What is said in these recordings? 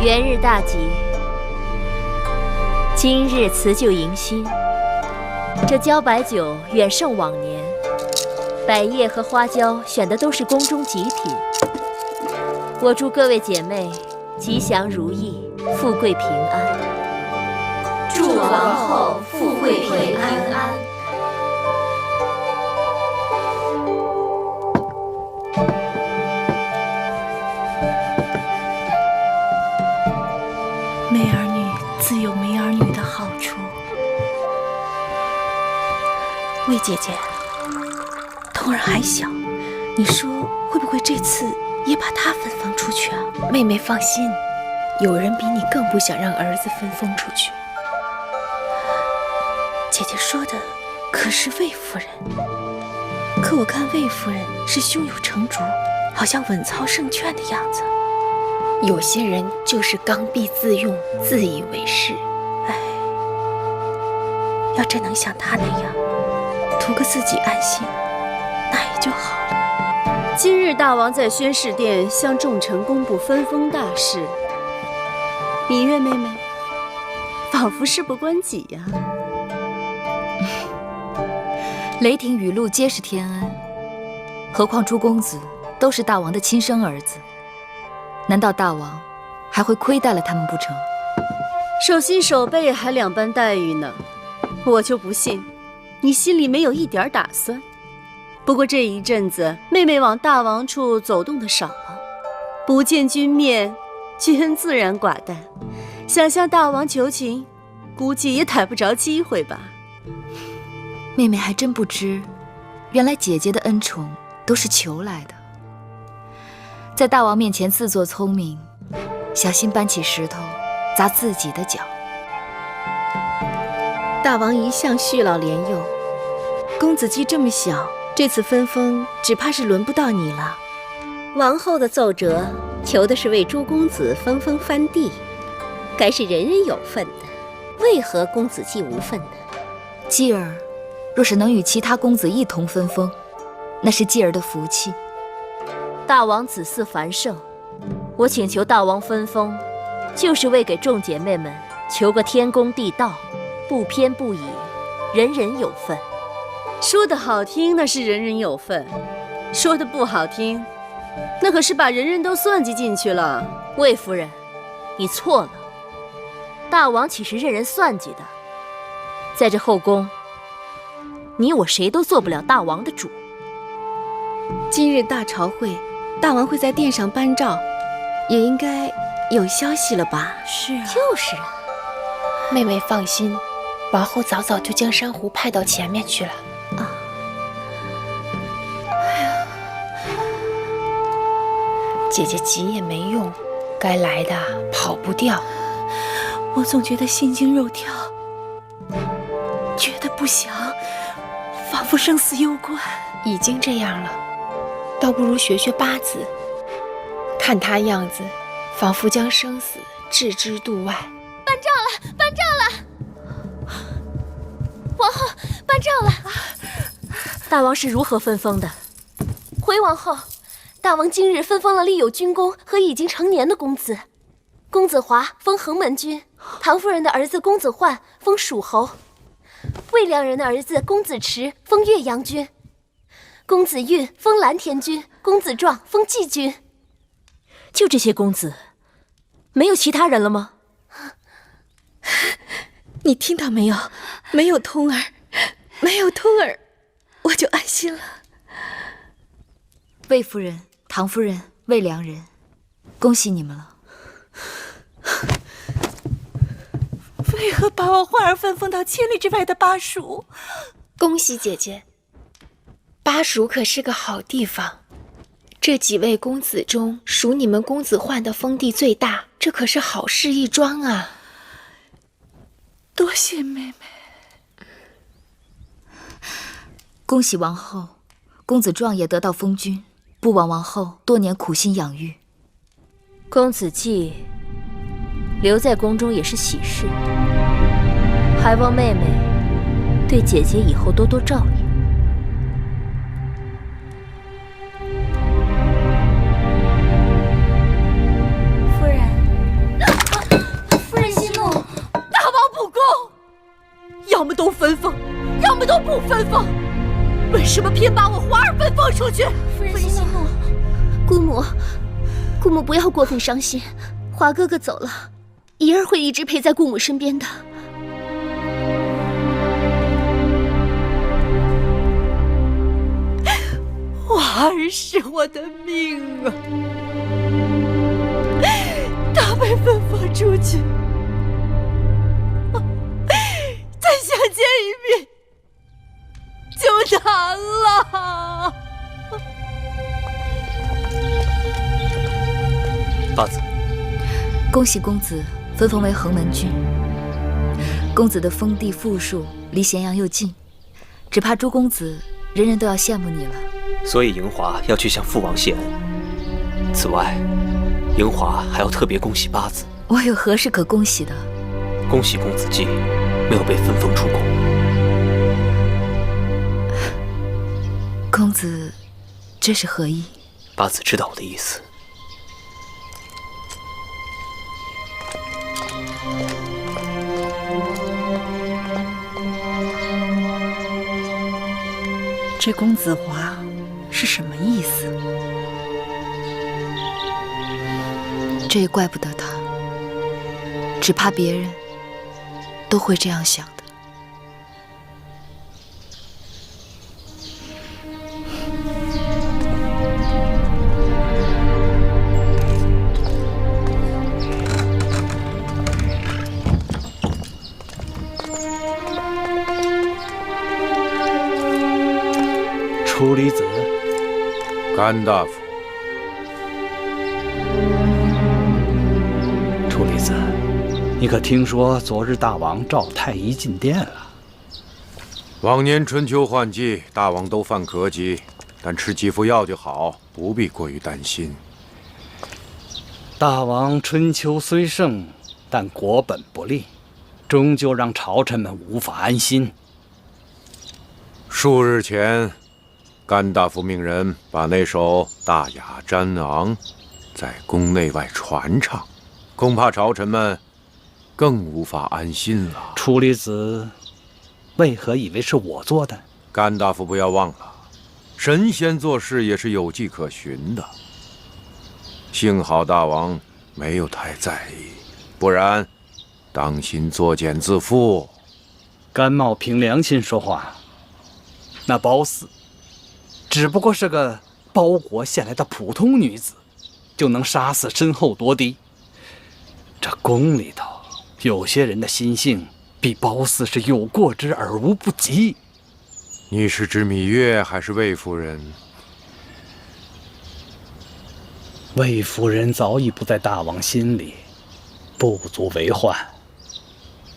元日大吉，今日辞旧迎新，这茭白酒远胜往年，百叶和花椒选的都是宫中极品。我祝各位姐妹吉祥如意，富贵平安。祝王后富贵平安。媚儿女自有媚儿女的好处。魏姐姐，童儿还小，你说会不会这次也把她分封出去啊？妹妹放心，有人比你更不想让儿子分封出去。姐姐说的可是魏夫人，可我看魏夫人是胸有成竹，好像稳操胜券的样子。有些人就是刚愎自用，自以为是。哎，要真能像她那样，图个自己安心，那也就好了。今日大王在宣示殿向众臣公布分封大事，芈月妹妹仿佛事不关己呀。雷霆雨露皆是天恩，何况诸公子都是大王的亲生儿子，难道大王还会亏待了他们不成？手心手背还两般待遇呢，我就不信你心里没有一点打算。不过这一阵子妹妹往大王处走动的少了，不见君面，君自然寡淡，想向大王求情，估计也逮不着机会吧。妹妹还真不知，原来姐姐的恩宠都是求来的。在大王面前自作聪明，小心搬起石头砸自己的脚。大王一向恤老怜幼，公子姬这么小，这次分封只怕是轮不到你了。王后的奏折求的是为诸公子分封藩地，该是人人有份的，为何公子姬无份呢？继儿若是能与其他公子一同分封，那是继儿的福气。大王子嗣繁盛，我请求大王分封，就是为给众姐妹们求个天公地道，不偏不倚，人人有份。说得好听，那是人人有份；说得不好听，那可是把人人都算计进去了。魏夫人，你错了，大王岂是任人算计的？在这后宫，你我谁都做不了大王的主。今日大朝会，大王会在殿上颁诏，也应该有消息了吧？是啊，就是啊。妹妹放心，王后早早就将珊瑚派到前面去了。姐姐急也没用，该来的跑不掉。我总觉得心惊肉跳，觉得不祥，仿佛生死攸关。已经这样了，倒不如学学八字，看他样子，仿佛将生死置之度外。颁诏了，颁诏了！王后，颁诏了！大王是如何分封的？回王后，大王今日分封了立有军功和已经成年的公子。公子华封衡门君，唐夫人的儿子公子焕封蜀侯，魏良人的儿子公子池封岳阳君，公子运封蓝田君，公子壮封蓟君。就这些公子，没有其他人了吗？你听到没有？没有通儿，没有通儿，我就安心了。魏夫人、唐夫人、魏良人，恭喜你们了。为何把我焕儿分封到千里之外的巴蜀？恭喜姐姐，巴蜀可是个好地方。这几位公子中，属你们公子焕的封地最大，这可是好事一桩啊！多谢妹妹。恭喜王后，公子壮也得到封君，不枉王后多年苦心养育。公子季留在宫中也是喜事，还望妹妹对姐姐以后多多照应。夫人，什么偏把我华儿分封出去？夫人息怒。姑母不要过分伤心。华哥哥走了，怡儿会一直陪在姑母身边的。华儿是我的命啊！他被分封出去，再想见一面就难了。八子，恭喜公子分封为横门君。公子的封地富庶，离咸阳又近，只怕诸公子人人都要羡慕你了。所以莹华要去向父王谢恩。此外，莹华还要特别恭喜八子。我有何事可恭喜的？恭喜公子季没有被分封出宫。公子这是何意？八子知道我的意思。这公子华是什么意思？这也怪不得他，只怕别人都会这样想的。楚离子，甘大夫。楚离子，你可听说昨日大王召太医进殿了？往年春秋换季，大王都犯咳疾，但吃几副药就好，不必过于担心。大王春秋虽盛，但国本不利，终究让朝臣们无法安心。数日前，甘大夫命人把那首《大雅瞻昂》在宫内外传唱，恐怕朝臣们更无法安心了。楚离子为何以为是我做的？甘大夫不要忘了，神仙做事也是有迹可循的。幸好大王没有太在意，不然当心作茧自缚。甘茂凭良心说话，那褒姒只不过是个包国献来的普通女子，就能杀死身后夺嫡。这宫里头有些人的心性比褒姒是有过之而无不及。你是指芈月还是魏夫人？魏夫人早已不在大王心里，不足为患。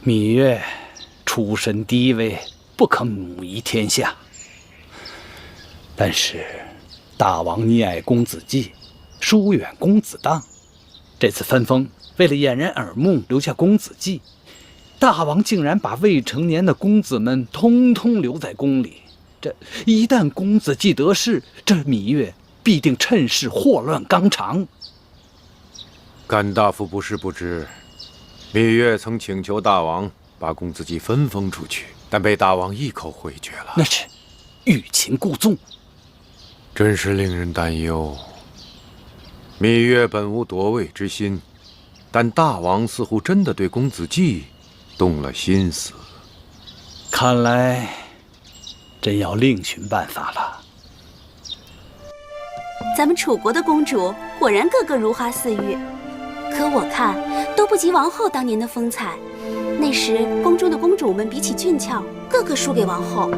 芈月出身低微，不可母仪天下。但是大王溺爱公子季，疏远公子当，这次分封为了掩人耳目，留下公子季，大王竟然把未成年的公子们通通留在宫里。这一旦公子季得势，这芈月必定趁势祸乱纲常。甘大夫不是不知，芈月曾请求大王把公子季分封出去，但被大王一口回绝了。那是欲擒故纵，真是令人担忧。芈月本无夺位之心，但大王似乎真的对公子季动了心思。看来真要另寻办法了。咱们楚国的公主果然个个如花似玉，可我看都不及王后当年的风采。那时宫中的公主们比起俊俏，个个输给王后，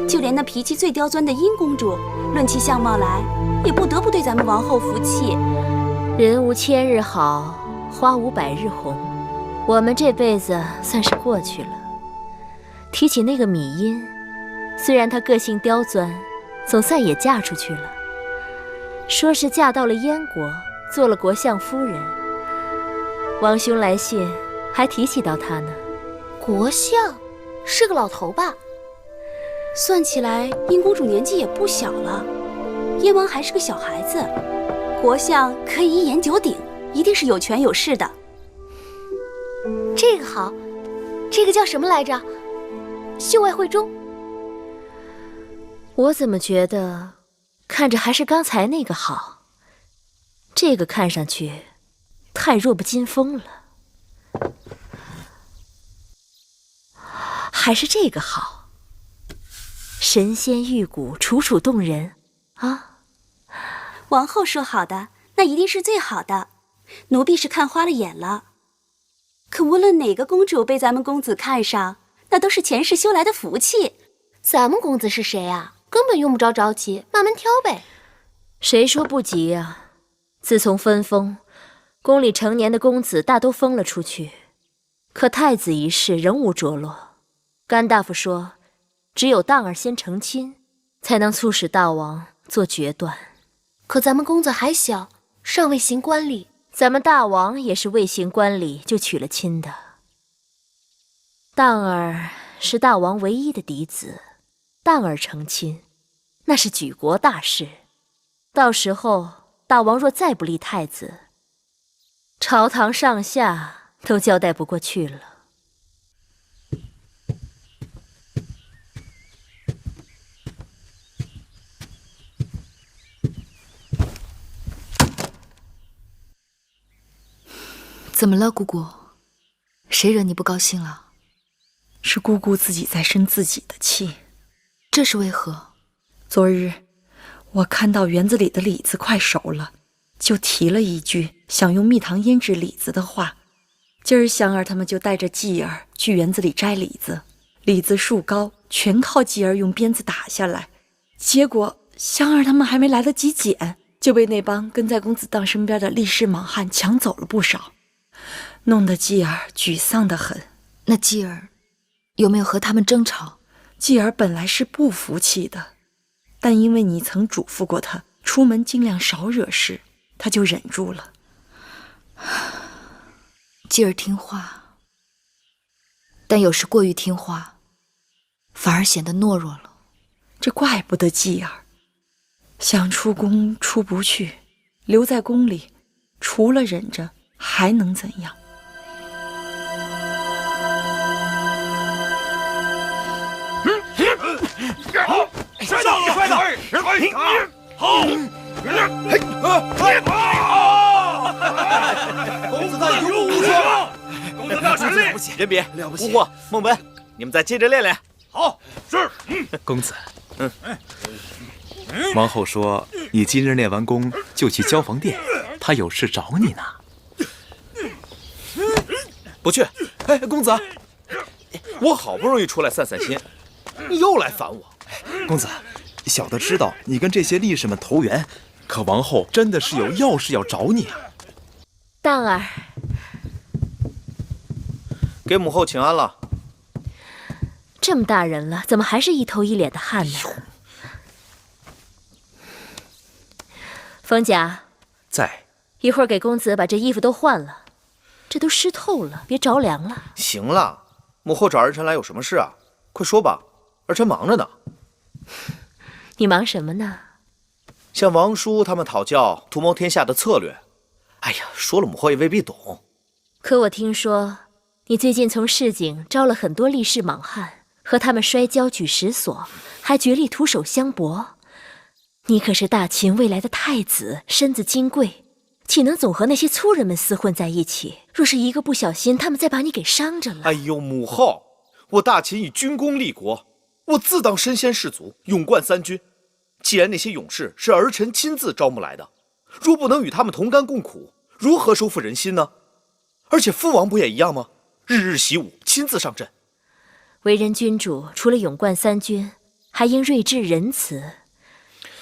就连那脾气最刁钻的殷公主，论起相貌来，也不得不对咱们王后服气。人无千日好，花无百日红。我们这辈子算是过去了。提起那个芈殷，虽然她个性刁钻，总算也嫁出去了。说是嫁到了燕国，做了国相夫人。王兄来信还提起到她呢。国相是个老头吧？算起来，殷公主年纪也不小了，燕王还是个小孩子。国相可以一言九鼎，一定是有权有势的。这个好，这个叫什么来着？秀外慧中。我怎么觉得看着还是刚才那个好？这个看上去太弱不禁风了。还是这个好，神仙玉骨，楚楚动人啊！王后说好的，那一定是最好的。奴婢是看花了眼了。可无论哪个公主被咱们公子看上，那都是前世修来的福气。咱们公子是谁啊？根本用不着着急，慢慢挑呗。谁说不急啊？自从分封，宫里成年的公子大都封了出去，可太子一事仍无着落。甘大夫说，只有当儿先成亲，才能促使大王做决断。可咱们公子还小，尚未行冠礼。咱们大王也是未行冠礼就娶了亲的。当儿是大王唯一的嫡子，当儿成亲，那是举国大事。到时候大王若再不立太子，朝堂上下都交代不过去了。怎么了，姑姑？谁惹你不高兴了？是姑姑自己在生自己的气。这是为何？昨日我看到园子里的李子快熟了，就提了一句想用蜜糖腌制李子的话。今儿香儿他们就带着继儿去园子里摘李子，李子树高，全靠继儿用鞭子打下来。结果香儿他们还没来得及捡，就被那帮跟在公子当身边的力士莽汉抢走了不少，弄得继儿沮丧得很。那继儿有没有和他们争吵？继儿本来是不服气的，但因为你曾嘱咐过他出门尽量少惹事，他就忍住了。继儿听话，但有时过于听话，反而显得懦弱了。这怪不得继儿，想出宫出不去，留在宫里，除了忍着还能怎样？摔倒了，摔倒！好，公子大勇武无双，公子大神力，人比了不起。巫惑、孟本，你们再接着练练。好，是。公子，王后说你今日练完功就去交房殿，她有事找你呢。不去。哎，公子，我好不容易出来散散心，你又来烦我。公子，小的知道你跟这些力士们投缘，可王后真的是有要事要找你啊。当儿，给母后请安了。这么大人了，怎么还是一头一脸的汗呢？冯甲在，一会儿给公子把这衣服都换了，这都湿透了，别着凉了。行了，母后找儿臣来有什么事啊？快说吧，儿臣忙着呢。你忙什么呢？向王叔他们讨教图谋天下的策略。哎呀，说了母后也未必懂。可我听说你最近从市井招了很多力士莽汉，和他们摔跤举石锁，还决力徒手相搏。你可是大秦未来的太子，身子金贵，岂能总和那些粗人们厮混在一起？若是一个不小心，他们再把你给伤着了。哎呦，母后，我大秦以军功立国，我自当身先士卒，勇冠三军。既然那些勇士是儿臣亲自招募来的，若不能与他们同甘共苦，如何收复人心呢？而且父王不也一样吗？日日习武，亲自上阵。为人君主，除了勇冠三军，还应睿智仁慈。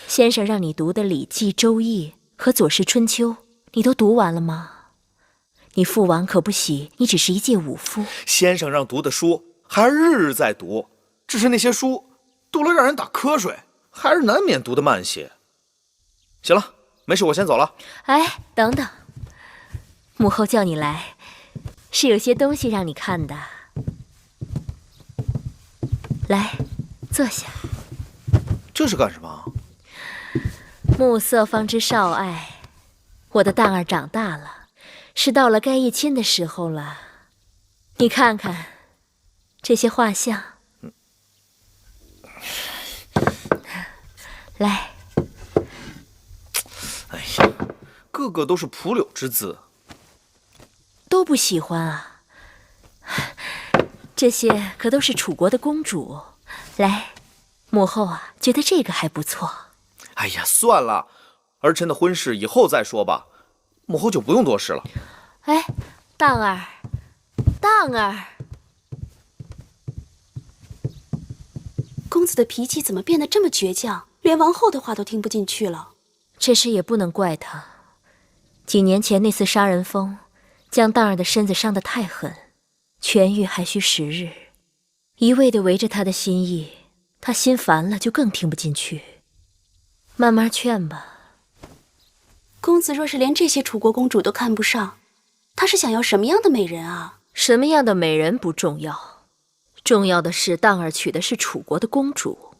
先生让你读的《礼记》《周易》和《左氏春秋》，你都读完了吗？你父王可不喜你只是一介武夫。先生让读的书，孩儿日日在读，只是那些书读了让人打瞌睡，孩儿难免读得慢些。行了，没事，我先走了。哎，等等，母后叫你来，是有些东西让你看的。来，坐下。这是干什么？暮色方知少爱，我的蛋儿长大了，是到了该议亲的时候了。你看看这些画像。来。哎呀，个个都是蒲柳之姿，都不喜欢啊。这些可都是楚国的公主。来，母后啊，觉得这个还不错。哎呀，算了，儿臣的婚事以后再说吧，母后就不用多事了。哎，荡儿，荡儿，公子的脾气怎么变得这么倔强，连王后的话都听不进去了？这事也不能怪他。几年前那次杀人风，将荡儿的身子伤得太狠，痊愈还需时日。一味地围着他的心意，他心烦了就更听不进去。慢慢劝吧。公子若是连这些楚国公主都看不上，他是想要什么样的美人啊？什么样的美人不重要，重要的是荡儿娶的是楚国的公主。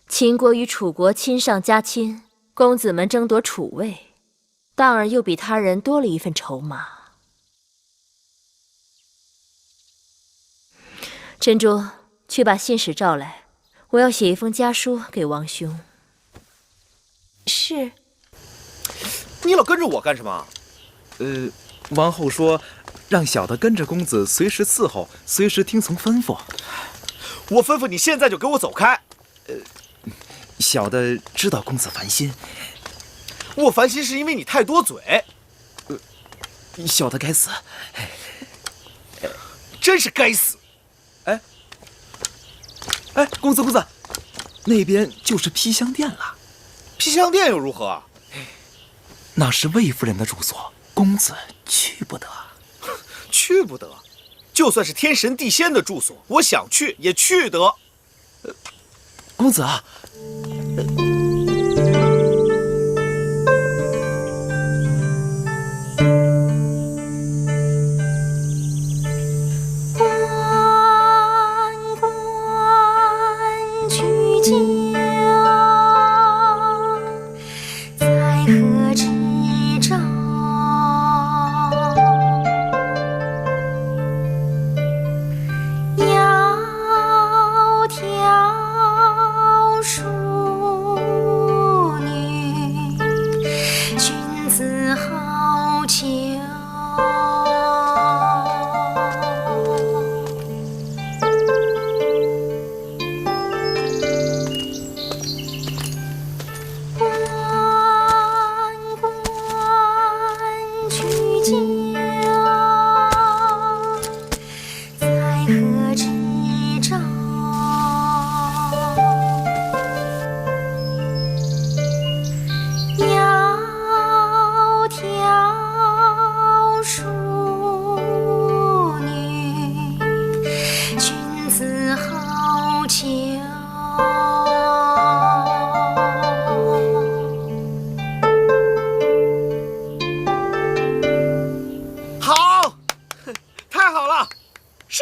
秦国与楚国亲上加亲，公子们争夺楚位，荡儿又比他人多了一份筹码。珍珠，去把信使召来，我要写一封家书给王兄。是。你老跟着我干什么？王后说，让小的跟着公子，随时伺候，随时听从吩咐。我吩咐你现在就给我走开。小的知道公子烦心。我烦心是因为你太多嘴。小的该死。真是该死。哎，公子，那边就是披香殿了。披香殿又如何？那是魏夫人的住所，公子去不得。去不得？就算是天神地仙的住所，我想去也去得。公子啊。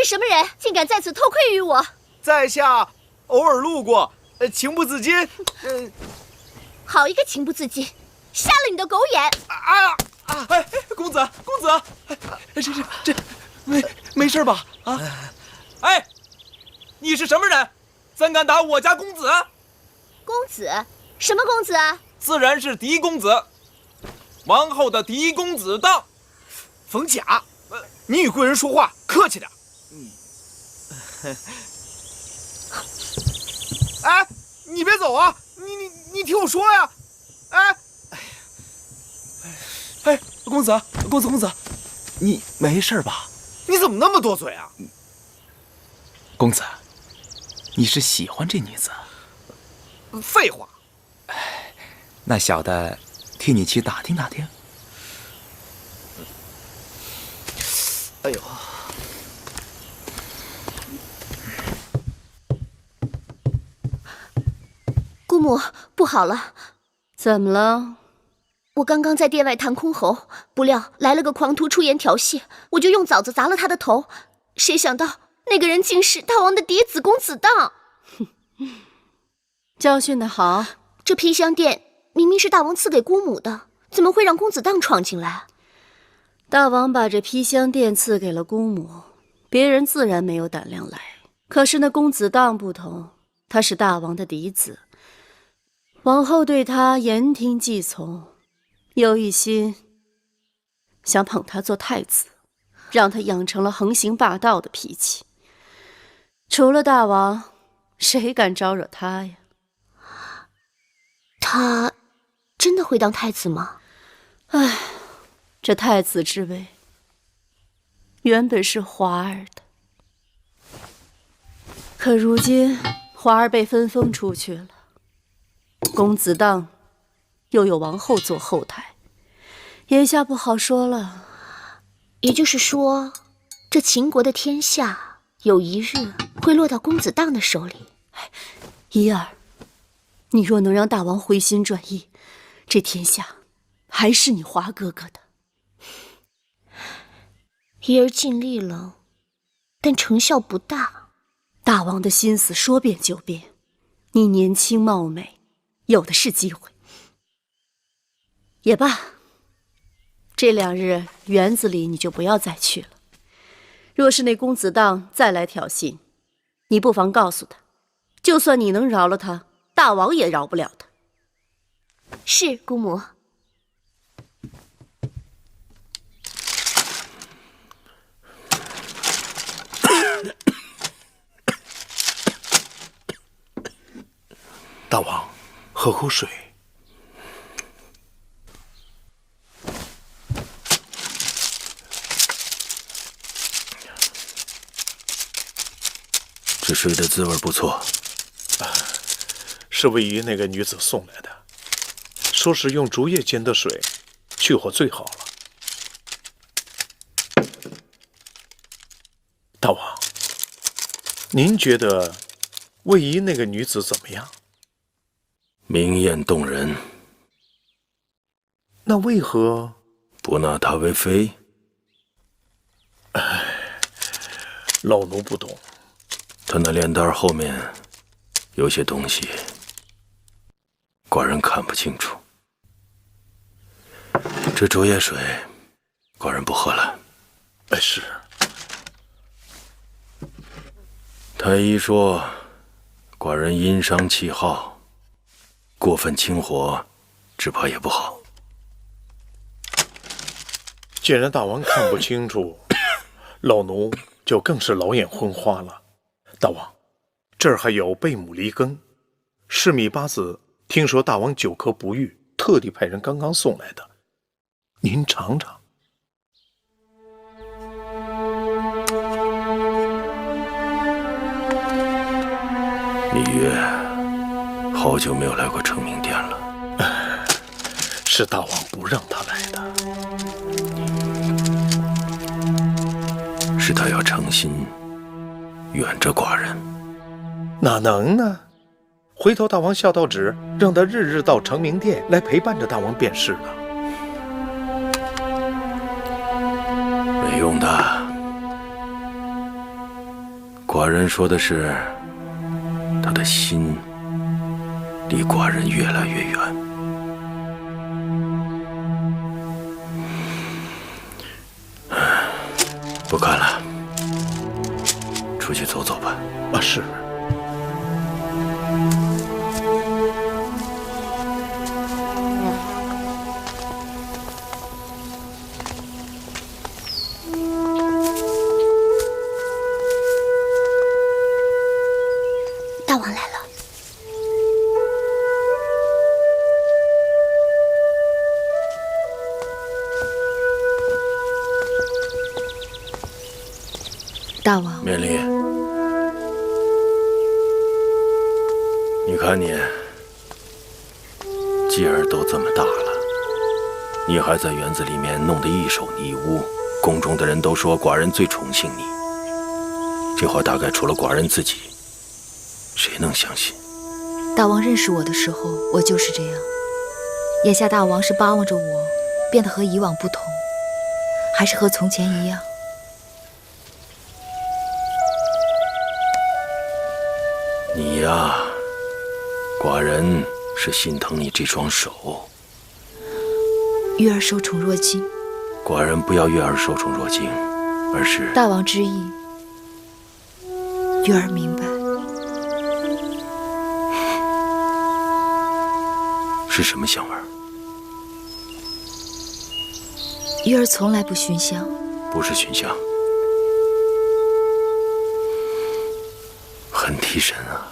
什么人竟敢在此偷窥于我？在下偶尔路过，情不自禁。好一个情不自禁，瞎了你的狗眼！哎，公子，这没事吧？啊！哎，你是什么人？怎敢打我家公子？公子？什么公子啊？自然是嫡公子，王后的嫡公子当。冯甲，你与贵人说话客气点。哎，你别走啊！你听我说呀！哎，公子，你没事吧？你怎么那么多嘴啊？公子，你是喜欢这女子？废话。那小的替你去打听打听。哎呦！姑母，不好了！怎么了？我刚刚在殿外弹箜篌，不料来了个狂徒出言调戏，我就用枣子砸了他的头。谁想到那个人竟是大王的嫡子公子当！教训得好！这披香殿明明是大王赐给姑母的，怎么会让公子当闯进来？大王把这披香殿赐给了姑母，别人自然没有胆量来。可是那公子当不同，他是大王的嫡子。王后对他言听计从，有一心想捧他做太子，让他养成了横行霸道的脾气。除了大王，谁敢招惹他呀？他真的会当太子吗？唉，这太子之位原本是华儿的，可如今华儿被分封出去了，公子当又有王后做后台，眼下不好说了。也就是说，这秦国的天下有一日会落到公子当的手里。怡儿，你若能让大王回心转意，这天下还是你华哥哥的。怡儿尽力了，但成效不大。大王的心思说变就变，你年轻貌美，有的是机会。也罢，这2日园子里你就不要再去了。若是那公子当再来挑衅，你不妨告诉他，就算你能饶了他，大王也饶不了他。是，姑母。大王，喝口水。这水的滋味不错，是位于那个女子送来的，说是用竹叶煎的水，去火最好了。大王，您觉得位于那个女子怎么样？明艳动人。那为何不纳她为妃？老奴不懂。她那脸蛋后面有些东西，寡人看不清楚。这竹叶水，寡人不喝了。是。太医说，寡人阴伤气耗，过分清火，只怕也不好。既然大王看不清楚，老奴就更是老眼昏花了。大王，这儿还有贝母梨羹，是米八子听说大王久咳不愈，特地派人刚刚送来的，您尝尝。芈月，好久没有来过成明殿了。是大王不让他来的。是他要诚心远着寡人。哪能呢？回头大王下道旨，让他日日到成明殿来陪伴着大王便是了。没用的。寡人说的是，他的心离寡人越来越远。不看了，出去走走吧。是。大王来了。大王，免礼。你看你，继儿都这么大了，你还在园子里面弄得一手泥污，宫中的人都说寡人最宠幸你。这话大概除了寡人自己，谁能相信？大王认识我的时候，我就是这样。眼下大王是巴望着我变得和以往不同，还是和从前一样？你呀，寡人是心疼你这双手。玉儿受宠若惊，寡人不要玉儿受宠若惊，而是大王之意，玉儿明白。是什么香味儿？鱼儿从来不熏香。不是熏香，很提神啊。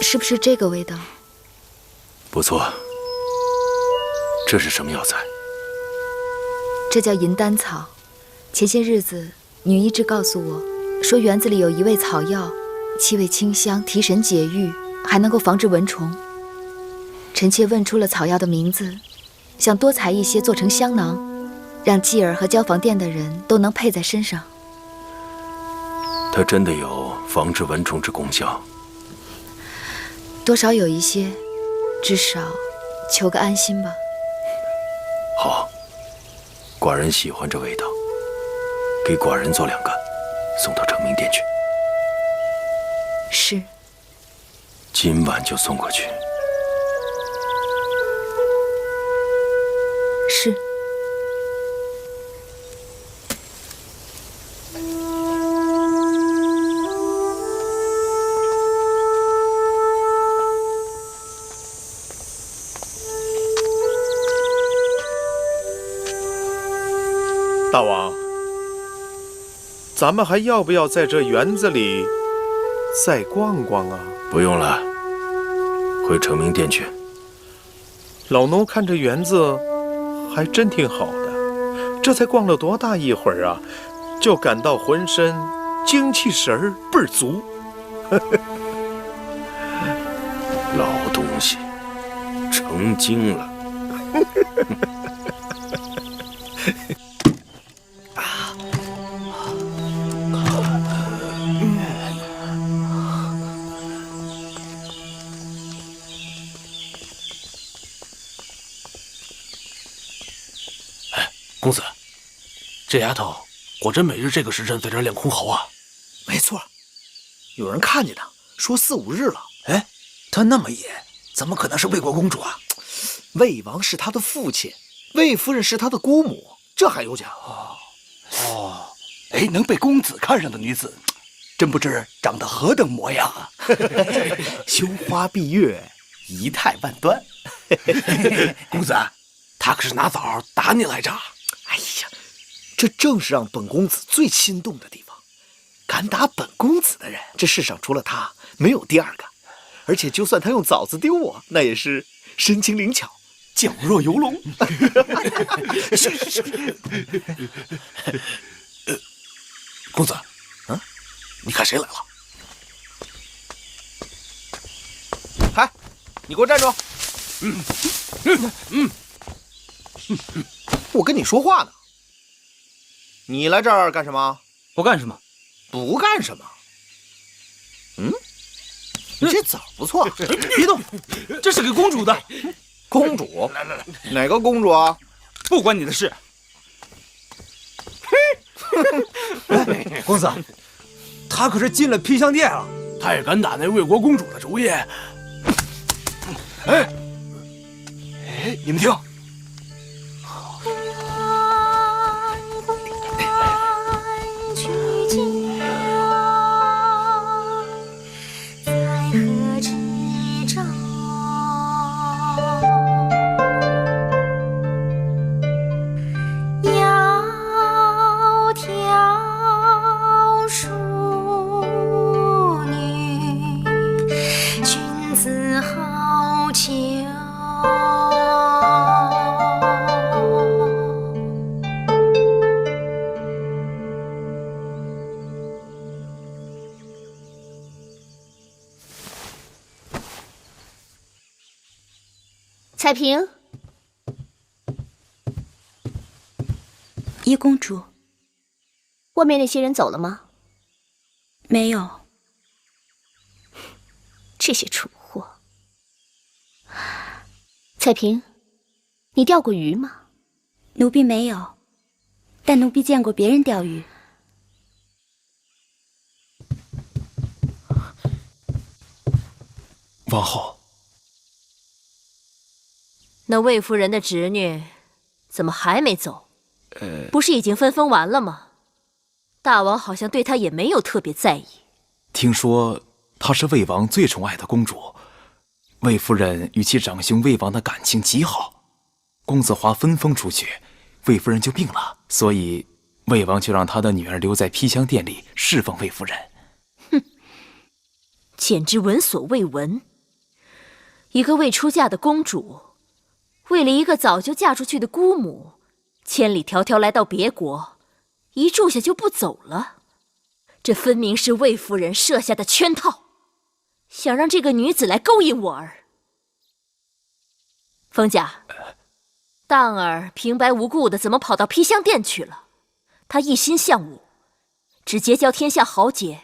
是不是这个味道？不错。这是什么药材？这叫银丹草。前些日子，女医治告诉我，说园子里有一味草药，气味清香，提神解郁，还能够防治蚊虫。臣妾问出了草药的名字，想多采一些做成香囊，让继儿和交房店的人都能配在身上。它真的有防治蚊虫之功效？多少有一些，至少求个安心吧。好，寡人喜欢这味道，给寡人做2个，送到成明殿去。是。今晚就送过去。是。大王，咱们还要不要在这园子里再逛逛啊？不用了，回成明殿去。老奴看这园子还真挺好的，这才逛了多大一会儿啊，就感到浑身精气神儿倍儿足。老东西，成精了。公子，这丫头果真每日这个时辰在这练箜篌啊？没错，有人看见她，说4、5日了。哎，她那么野，怎么可能是魏国公主啊？魏王是她的父亲，魏夫人是她的姑母，这还有假？哦，哎，能被公子看上的女子，真不知长得何等模样啊！羞花闭月，仪态万端。公子，她可是拿枣打你来着？哎呀，这正是让本公子最心动的地方。敢打本公子的人，这世上除了他，没有第二个。而且就算他用枣子丢我，那也是身轻灵巧，矫若游龙。公子，你看谁来了？嗨，你给我站住！我跟你说话呢。你来这儿干什么？不干什么。不干什么？你这枣不错，别动，这是给公主的。公主？来，哪个公主啊？不关你的事。公子，他可是进了披香殿啊！他也敢打那魏国公主的主意？哎，你们听。彩萍，一公主，外面那些人走了吗？没有。这些蠢货。彩萍，你钓过鱼吗？奴婢没有，但奴婢见过别人钓鱼。王后，那魏夫人的侄女怎么还没走？不是已经分封完了吗？大王好像对她也没有特别在意。听说她是魏王最宠爱的公主。魏夫人与其长兄魏王的感情极好，公子华分封出去，魏夫人就病了，所以魏王就让他的女儿留在披香殿里侍奉魏夫人。哼，简直闻所未闻！一个未出嫁的公主，为了一个早就嫁出去的姑母，千里迢迢来到别国，一住下就不走了。这分明是魏夫人设下的圈套，想让这个女子来勾引我儿。冯家，荡儿平白无故的怎么跑到披香殿去了？他一心向武，只结交天下豪杰，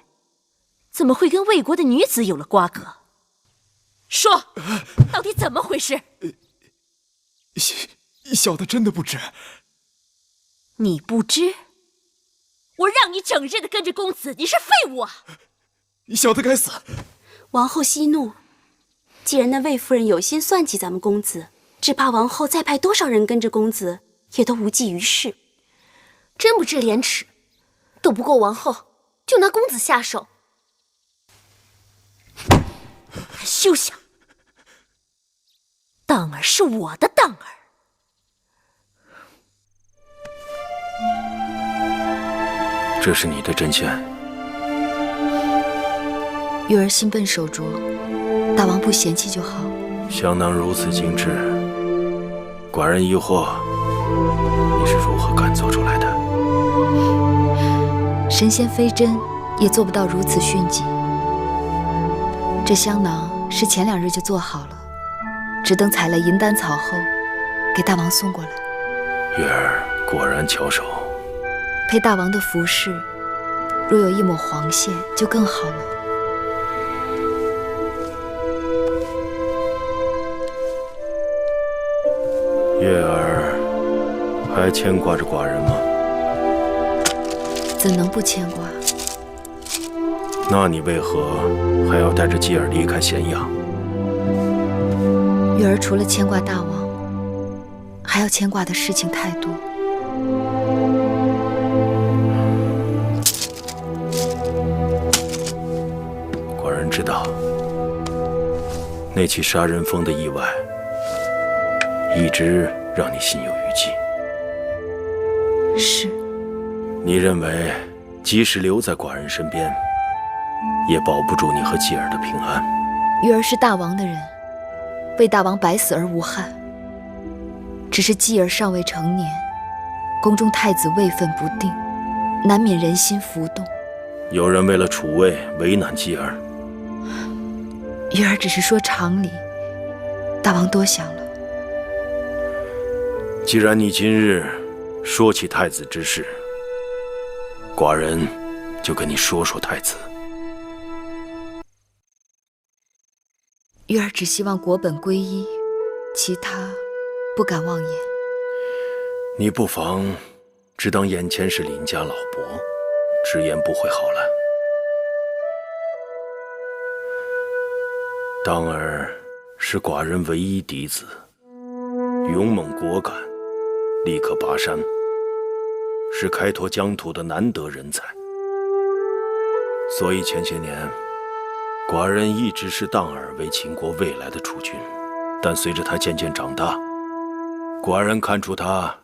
怎么会跟魏国的女子有了瓜葛？说，到底怎么回事？小的真的不知。你不知？我让你整日的跟着公子，你是废物啊！小的该死。王后息怒，既然那魏夫人有心算计咱们公子，只怕王后再派多少人跟着公子，也都无济于事。真不知廉耻，斗不过王后，就拿公子下手。休想！荡儿是我的荡儿。这是你的针线。玉儿心笨手拙，大王不嫌弃就好。香囊如此精致，寡人疑惑你是如何赶造出来的？神仙飞针也做不到如此迅疾。这香囊是前2日就做好了，只等采了银丹草后，给大王送过来。月儿果然巧手。配大王的服饰，若有一抹黄线，就更好了。月儿还牵挂着寡人吗？怎能不牵挂？那你为何还要带着继儿离开咸阳？月儿除了牵挂大王，还要牵挂的事情太多。寡人知道，那起杀人蜂的意外，一直让你心有余悸。是。你认为，即使留在寡人身边，也保不住你和继儿的平安。月儿是大王的人，为大王百死而无憾。只是继儿尚未成年，宫中太子位分不定，难免人心浮动。有人为了储位为难继儿。月儿只是说常理，大王多想了。既然你今日说起太子之事，寡人就跟你说说太子。月儿只希望国本归一，其他不敢妄言。你不妨只当眼前是邻家老伯，直言不讳好了。当儿是寡人唯一嫡子，勇猛果敢，立刻拔山，是开拓疆土的难得人才。所以前些年，寡人一直视当儿为秦国未来的储君。但随着他渐渐长大，寡人看出他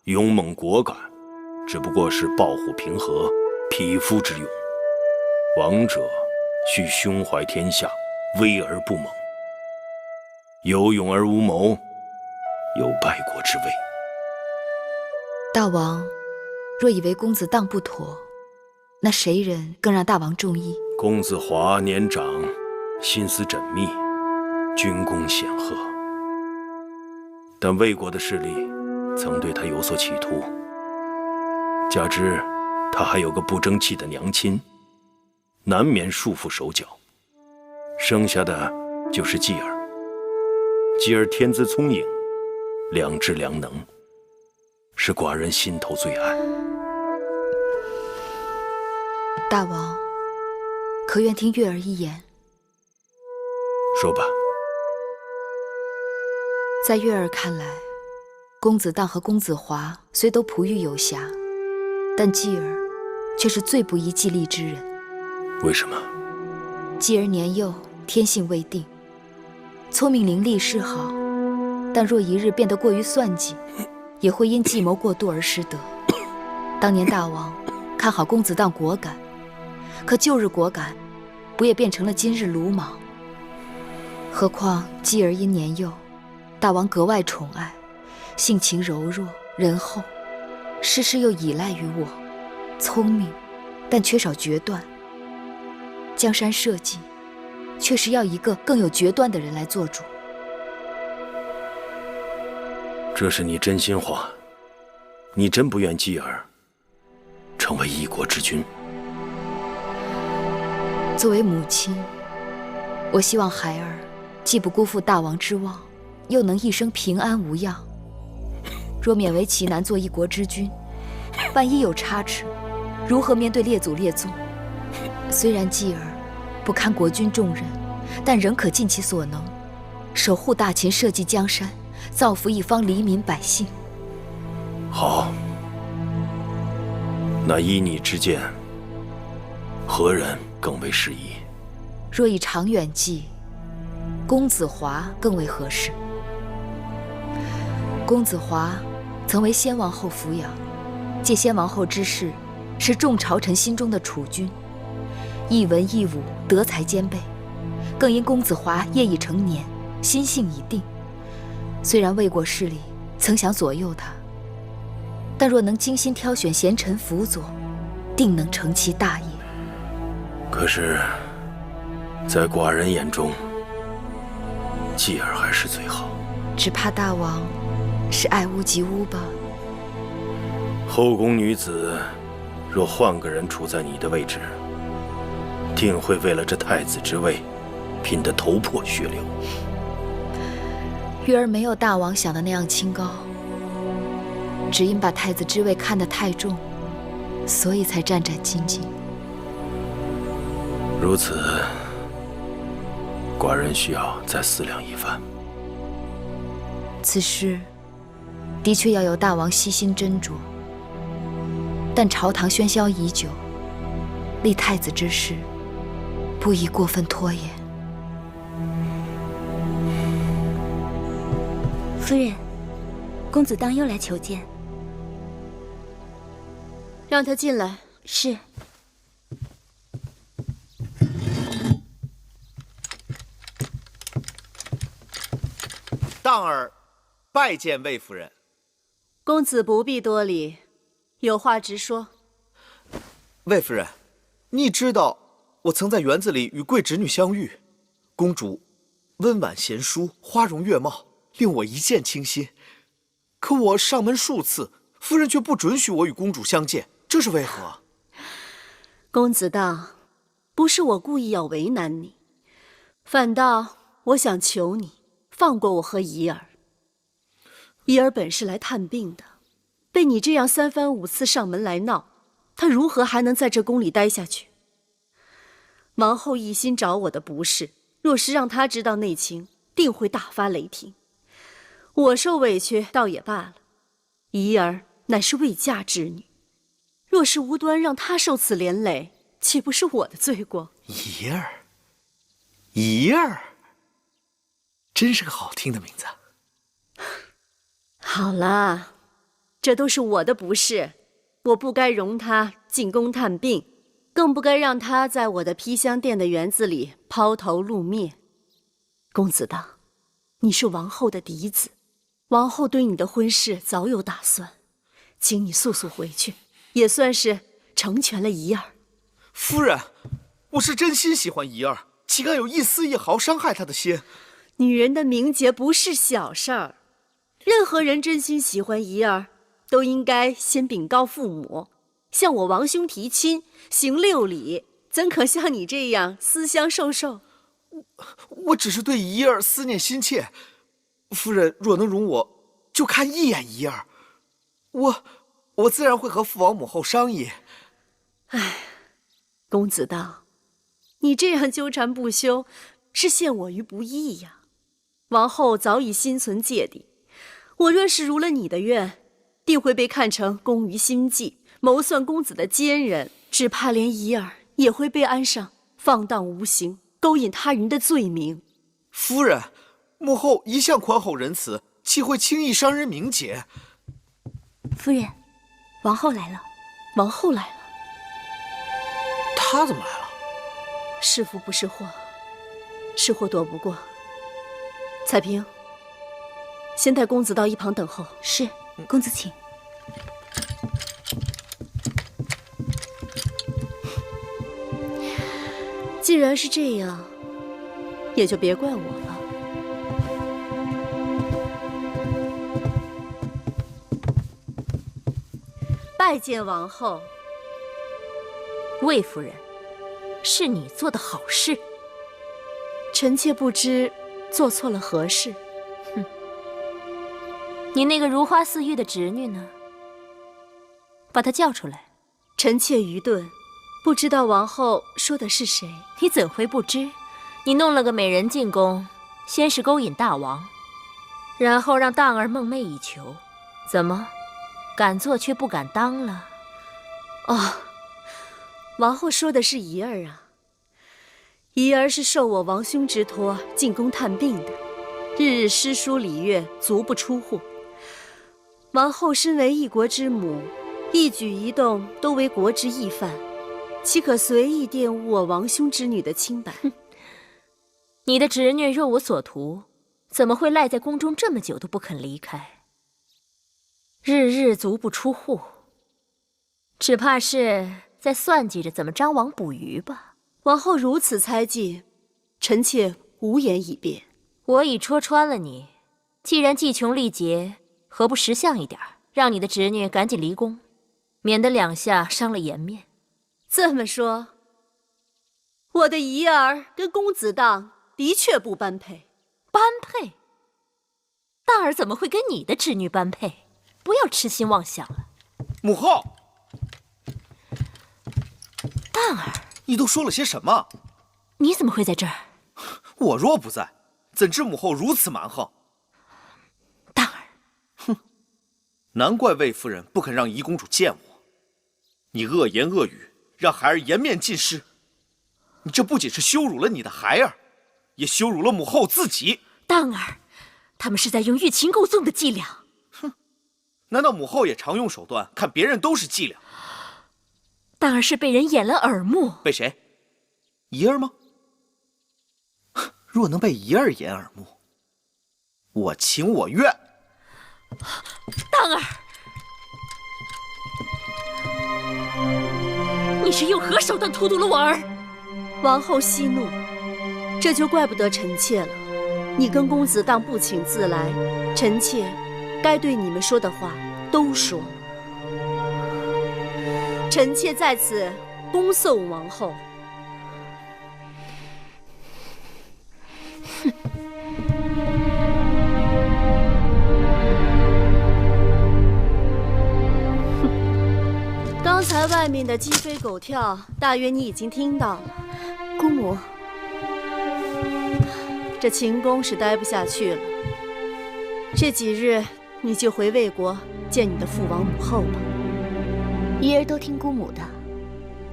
勇猛果敢，只不过是抱虎平和、匹夫之勇。王者须胸怀天下，威而不猛，有勇而无谋，有败国之威。大王若以为公子当不妥，那谁人更让大王中意？公子华年长，心思缜密，军功显赫，但魏国的势力曾对他有所企图，加之他还有个不争气的娘亲，难免束缚手脚。剩下的就是继儿。继儿天资聪颖，良知良能，是寡人心头最爱。大王可愿听月儿一言？说吧。在月儿看来，公子荡和公子华虽都璞玉有瑕，但继儿却是最不宜继立之人。为什么？继儿年幼，天性未定，聪明伶俐是好，但若一日变得过于算计，也会因计谋过度而失德。当年大王看好公子当果敢，可旧日果敢，不也变成了今日鲁莽？何况继儿因年幼，大王格外宠爱，性情柔弱仁厚，事事又依赖于我，聪明，但缺少决断。江山社稷，确实要一个更有决断的人来做主。这是你真心话？你真不愿继儿成为一国之君？作为母亲，我希望孩儿既不辜负大王之望，又能一生平安无恙。若勉为其难做一国之君，万一有差池，如何面对列祖列宗？虽然继儿不堪国君重任，但仍可尽其所能，守护大秦社稷江山，造福一方黎民百姓。好，那依你之见，何人更为适宜？若以长远计，公子华更为合适。公子华曾为先王后抚养，借先王后之势，是众朝臣心中的储君，一文一武，德才兼备。更因公子华业已成年，心性已定，虽然魏国势力曾想左右他，但若能精心挑选贤臣辅佐，定能成其大业。可是，在寡人眼中，继儿还是最好。只怕大王是爱屋及乌吧？后宫女子，若换个人处在你的位置，定会为了这太子之位，拼得头破血流。月儿没有大王想的那样清高，只因把太子之位看得太重，所以才战战兢兢。如此，寡人需要再思量一番。此事的确要由大王悉心斟酌，但朝堂喧嚣已久，立太子之事，不宜过分拖延。夫人，公子当又来求见。让他进来。是。当儿拜见魏夫人。公子不必多礼，有话直说。魏夫人，你知道我曾在园子里与贵侄女相遇，公主温婉贤淑，花容月貌，令我一见倾心。可我上门数次，夫人却不准许我与公主相见，这是为何？公子道，不是我故意要为难你，反倒我想求你放过我和怡儿。怡儿本是来探病的，被你这样3番5次上门来闹，她如何还能在这宫里待下去？王后一心找我的不是，若是让她知道内情，定会大发雷霆。我受委屈倒也罢了，怡儿乃是未嫁之女，若是无端让她受此连累，岂不是我的罪过？怡儿，怡儿，真是个好听的名字。好啦，这都是我的不是，我不该容她进宫探病，更不该让她在我的披香殿的园子里抛头露面。公子道，你是王后的嫡子，王后对你的婚事早有打算，请你速速回去，也算是成全了怡儿。夫人，我是真心喜欢怡儿，岂敢有一丝一毫伤害她的心？女人的名节不是小事儿，任何人真心喜欢怡儿，都应该先禀告父母，向我王兄提亲，行6礼，怎可像你这样思乡受受？我只是对怡儿思念心切，夫人若能容我就看一眼怡儿，我自然会和父王母后商议。唉，公子道，你这样纠缠不休，是陷我于不义呀。王后早已心存芥蒂，我若是如了你的愿，定会被看成攻于心计，谋算公子的奸人，只怕连怡儿也会被安上放荡无形、勾引他人的罪名。夫人，母后一向宽厚仁慈，岂会轻易伤人名节？夫人，王后来了。王后来了。她怎么来了？是福不是祸，是祸躲不过。彩萍，先带公子到一旁等候。是，公子请。既然是这样，也就别怪我了。拜见王后。魏夫人，是你做的好事。臣妾不知做错了何事。哼，你那个如花似玉的侄女呢？把她叫出来。臣妾愚钝，不知道王后说的是谁。你怎会不知？你弄了个美人进宫，先是勾引大王，然后让荡儿梦寐以求，怎么，敢做却不敢当了？哦，王后说的是仪儿啊。仪儿是受我王兄之托进宫探病的，日日诗书礼乐，足不出户。王后身为一国之母，一举一动都为国之义范，岂可随意玷污我王兄之女的清白？你的侄女若无所图，怎么会赖在宫中这么久都不肯离开？日日足不出户，只怕是在算计着怎么张网捕鱼吧。王后如此猜忌，臣妾无言以辩。我已戳穿了你，既然计穷力竭，何不识相一点，让你的侄女赶紧离宫，免得两下伤了颜面。这么说，我的仪儿跟公子荡的确不般配。般配？大儿怎么会跟你的侄女般配？不要痴心妄想了。母后，大儿，你都说了些什么？你怎么会在这儿？我若不在，怎知母后如此蛮横？大儿，哼，难怪魏夫人不肯让怡公主见我。你恶言恶语，让孩儿颜面尽失。你这不仅是羞辱了你的孩儿，也羞辱了母后自己。荡儿，他们是在用欲擒故纵的伎俩。哼，难道母后也常用手段，看别人都是伎俩？荡儿是被人掩了耳目。被谁？仪儿吗？若能被仪儿掩耳目，我情我愿。荡儿，你是用何手段荼毒了我儿？王后息怒，这就怪不得臣妾了。你跟公子荡不请自来，臣妾该对你们说的话都说。臣妾在此恭送王后。刚才外面的鸡飞狗跳，大约你已经听到了。姑母，这秦宫是待不下去了。这几日你就回魏国见你的父王母后吧。仪儿都听姑母的。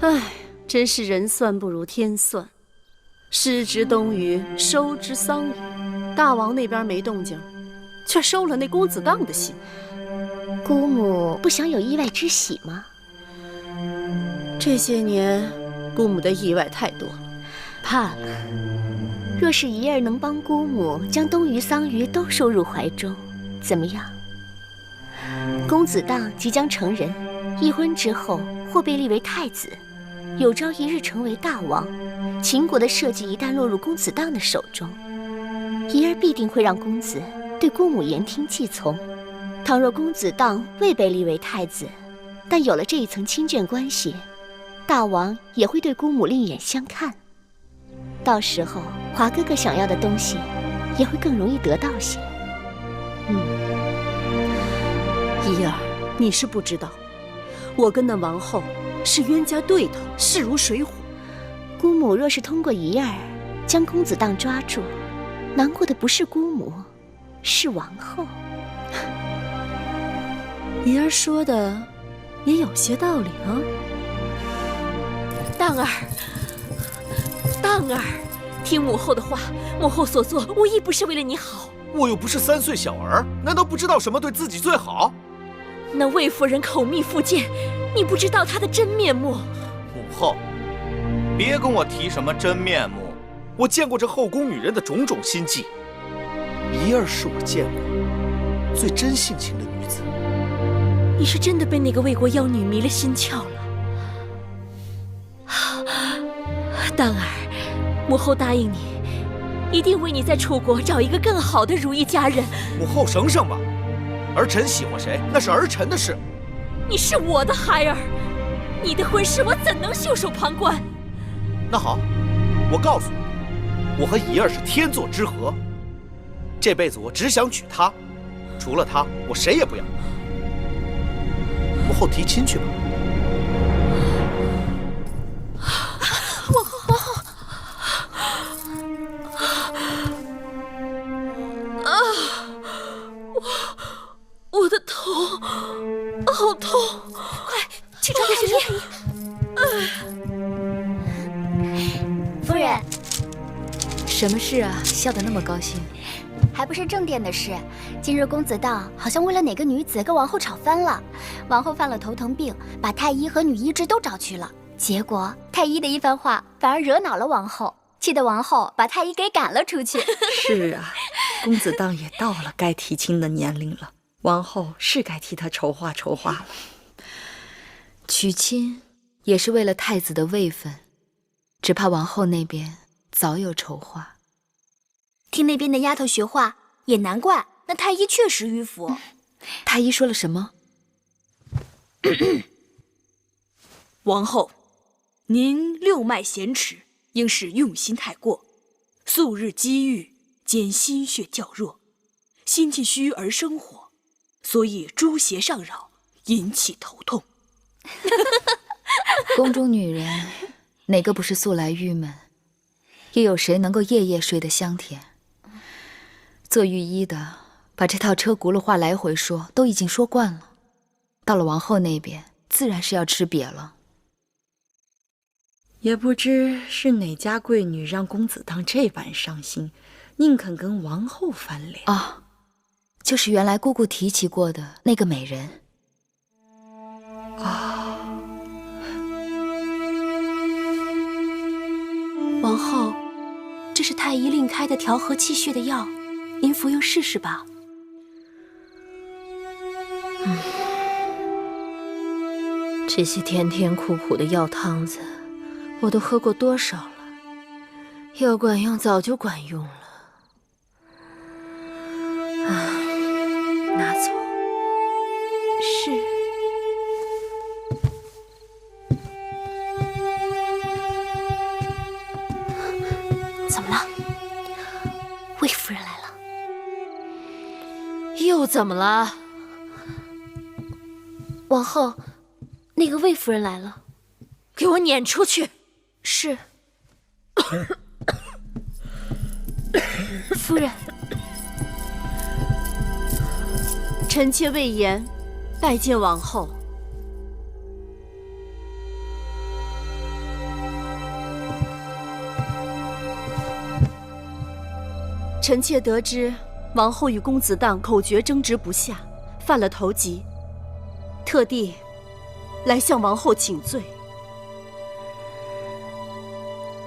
唉，真是人算不如天算。失之东隅，收之桑榆。大王那边没动静，却收了那公子荡的心。姑母不想有意外之喜吗？这些年，姑母的意外太多了，怕了。若是仪儿能帮姑母将东隅桑榆都收入怀中，怎么样？公子荡即将成人，一婚之后或被立为太子，有朝一日成为大王。秦国的社稷一旦落入公子荡的手中，仪儿必定会让公子对姑母言听计从。倘若公子荡未被立为太子，但有了这一层亲眷关系，大王也会对姑母另眼相看。到时候华哥哥想要的东西也会更容易得到些。仪儿，你是不知道，我跟那王后是冤家对头，势如水火。姑母若是通过仪儿将公子荡抓住，难过的不是姑母，是王后。仪儿说的也有些道理啊。荡儿，荡儿，听母后的话，母后所做无一不是为了你好。我又不是3岁小儿，难道不知道什么对自己最好？那魏夫人口蜜腹剑，你不知道她的真面目。母后，别跟我提什么真面目，我见过这后宫女人的种种心计。怡儿是我见过最真性情的女子。你是真的被那个魏国妖女迷了心窍了。当儿，母后答应你，一定为你在楚国找一个更好的如意佳人。母后省省吧，儿臣喜欢谁那是儿臣的事。你是我的孩儿，你的婚事我怎能袖手旁观？那好，我告诉你，我和怡儿是天作之合，这辈子我只想娶她，除了她我谁也不要。母后提亲去吧。王后，我的头好痛，快去找太医。夫人，什么事啊？笑得那么高兴？还不是正殿的事。今日公子荡好像为了哪个女子跟王后吵翻了，王后犯了头疼病，把太医和女医治都找去了。结果太医的一番话反而惹恼了王后，气得王后把太医给赶了出去。是啊，公子荡也到了该提亲的年龄了，王后是该替他筹划筹划了。娶亲也是为了太子的位分，只怕王后那边早有筹划。听那边的丫头学话，也难怪，那太医确实迂腐。太医说了什么？王后，您六脉咸迟，应是用心太过，素日积郁，兼心血较弱，心气虚而生火，所以诸邪上扰，引起头痛。宫中女人哪个不是素来郁闷？又有谁能够夜夜睡得香甜？做御医的把这套车轱辘话来回说，都已经说惯了。到了王后那边，自然是要吃瘪了。也不知是哪家贵女让公子荡这般伤心，宁肯跟王后翻脸啊！就是原来姑姑提起过的那个美人啊。王后，这是太医另开的调和气血的药，您服用试试吧。这些甜甜苦苦的药汤子，我都喝过多少了？要管用早就管用了。拿走。是。怎么了？魏夫人来了。又怎么了？王后，那个魏夫人来了。给我撵出去！是。夫人，臣妾魏延拜见王后。臣妾得知王后与公子荡口诀争执不下，犯了头疾，特地来向王后请罪。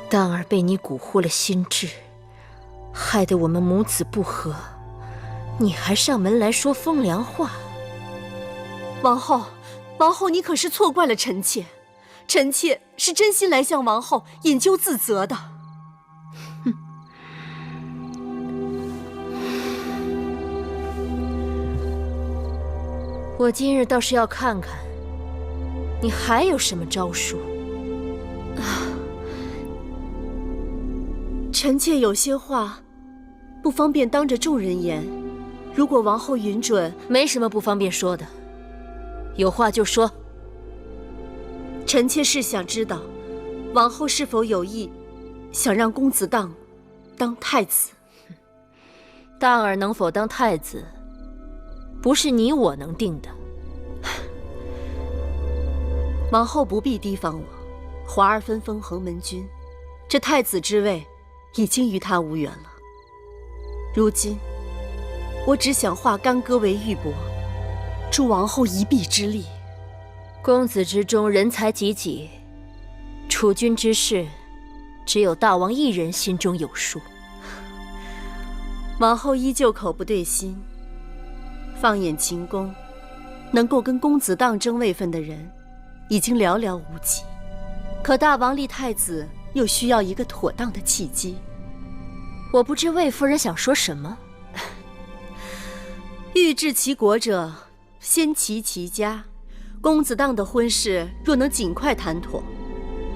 荡儿被你蛊惑了心智，害得我们母子不和，你还上门来说风凉话。王后，你可是错怪了臣妾，臣妾是真心来向王后引咎自责的。我今日倒是要看看，你还有什么招数。臣妾有些话不方便当着众人言，如果王后允准，没什么不方便说的，有话就说。臣妾是想知道，王后是否有意想让公子荡当太子？荡儿能否当太子，不是你我能定的。王后不必提防我，华儿分封横门君，这太子之位已经与他无缘了。如今，我只想化干戈为玉帛，助王后一臂之力。公子之中人才济济，储君之事，只有大王一人心中有数。王后依旧口不对心。放眼秦宫，能够跟公子当争位分的人，已经寥寥无几。可大王立太子，又需要一个妥当的契机。我不知魏夫人想说什么。欲治其国者，先齐其家。公子当的婚事若能尽快谈妥，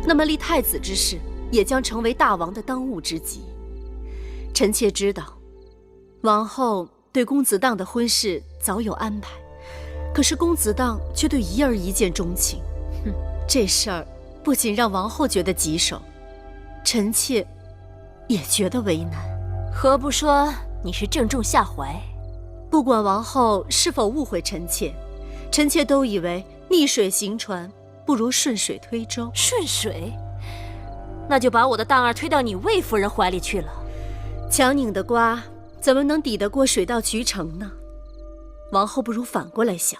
那么立太子之事也将成为大王的当务之急。臣妾知道，王后对公子当的婚事早有安排，可是公子当却对怡儿一见钟情。这事儿不仅让王后觉得棘手，臣妾也觉得为难。何不说你是正中下怀？不管王后是否误会臣妾，臣妾都以为逆水行船不如顺水推舟。顺水？那就把我的当儿推到你魏夫人怀里去了。强拧的瓜怎么能抵得过水到渠成呢？王后不如反过来想，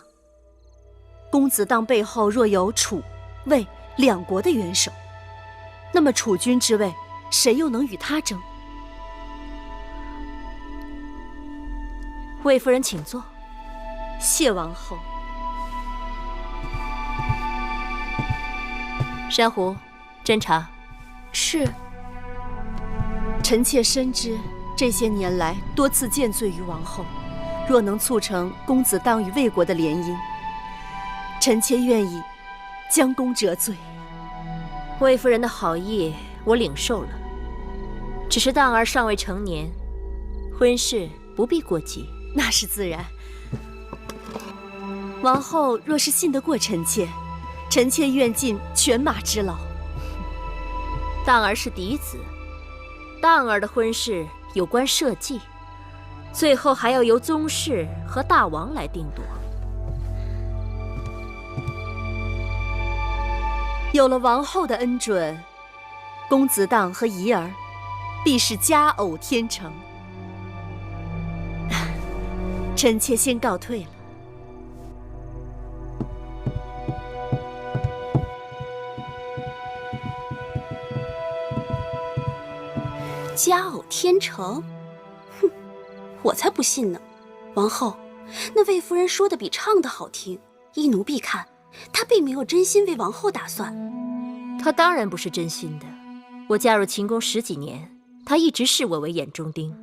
公子当背后若有楚、魏两国的元首，那么储君之位，谁又能与他争？魏夫人请坐。谢王后。珊瑚，斟茶。是。臣妾深知这些年来多次见罪于王后，若能促成公子当与魏国的联姻，臣妾愿意将功折罪。魏夫人的好意我领受了，只是当儿尚未成年，婚事不必过急。那是自然。王后若是信得过臣妾，臣妾愿尽犬马之劳。当儿是嫡子，当儿的婚事有关社稷，最后还要由宗室和大王来定夺。有了王后的恩准，公子当和怡儿必是佳偶天成。臣妾先告退了。佳偶天成？哼，我才不信呢！王后，那魏夫人说的比唱的好听，依奴婢看，她并没有真心为王后打算。她当然不是真心的。我嫁入秦宫10几年，她一直视我为眼中钉，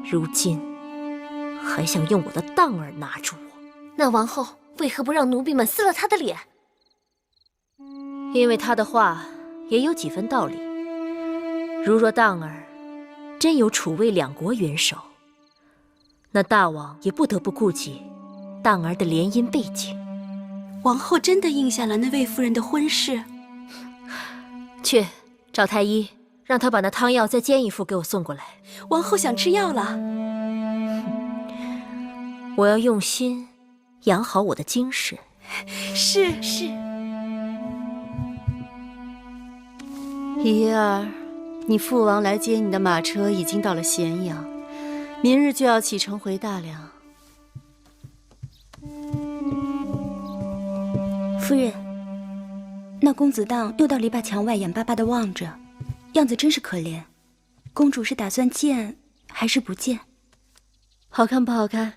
如今还想用我的当儿拿住我。那王后为何不让奴婢们撕了她的脸？因为她的话也有几分道理。如若当儿真有楚魏两国元首，那大王也不得不顾及当儿的联姻背景。王后真的应下了那魏夫人的婚事？去找太医，让他把那汤药再煎一副给我送过来。王后想吃药了。我要用心养好我的精神。是。怡儿，你父王来接你的马车已经到了咸阳，明日就要启程回大梁。夫人，那公子当又到篱笆墙外眼巴巴地望着，样子真是可怜。公主是打算见还是不见？好看不好看？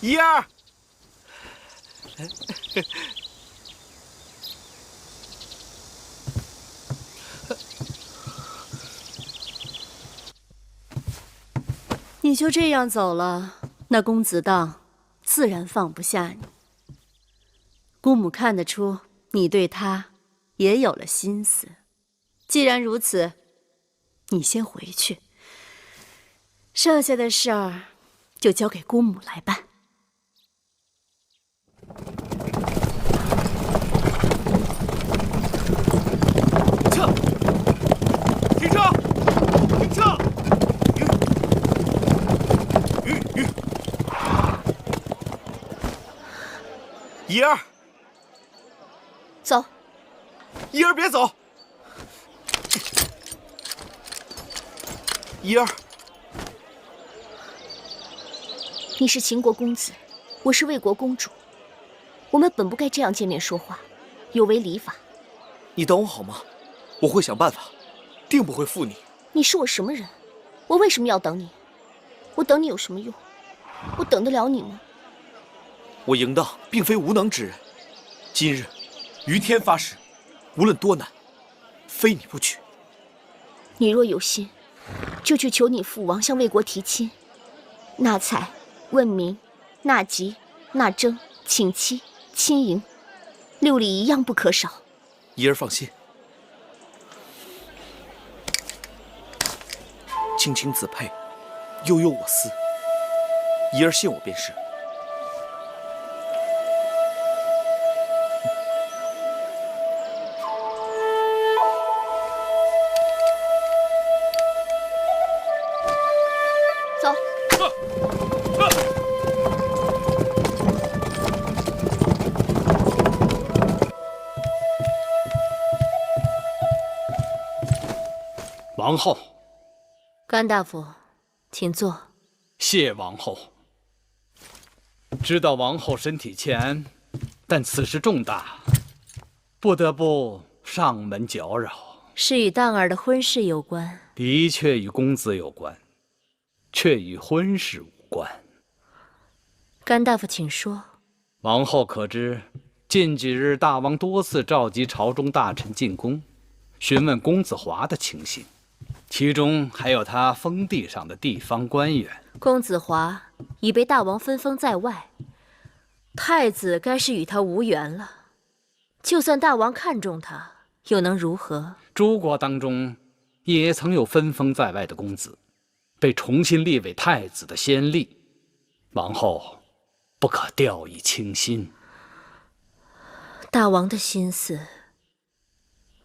怡儿，你就这样走了，那公子当自然放不下你。姑母看得出你对他也有了心思。既然如此，你先回去，剩下的事儿就交给姑母来办。停车！停车！怡儿，走。怡儿，别走！怡儿，你是秦国公子，我是魏国公主，我们本不该这样见面说话，有违礼法。你等我好吗？我会想办法，定不会负你。你是我什么人？我为什么要等你？我等你有什么用？我等得了你吗？我嬴荡并非无能之人，今日于天发誓，无论多难，非你不娶。你若有心，就去求你父王向魏国提亲，纳采、问名、纳吉、纳征、请妻、亲迎，6礼一样不可少。怡儿放心，青青子佩，悠悠我思。怡儿信我便是。走。王后，甘大夫，请坐。谢王后。知道王后身体欠，但此事重大，不得不上门搅扰。是与荡儿的婚事有关。的确与公子有关，却与婚事无关。甘大夫，请说。王后可知，近几日大王多次召集朝中大臣进宫，询问公子华的情形，其中还有他封地上的地方官员。公子华已被大王分封在外，太子该是与他无缘了。就算大王看重他，又能如何？诸国当中也曾有分封在外的公子，被重新立为太子的先例。王后不可掉以轻心。大王的心思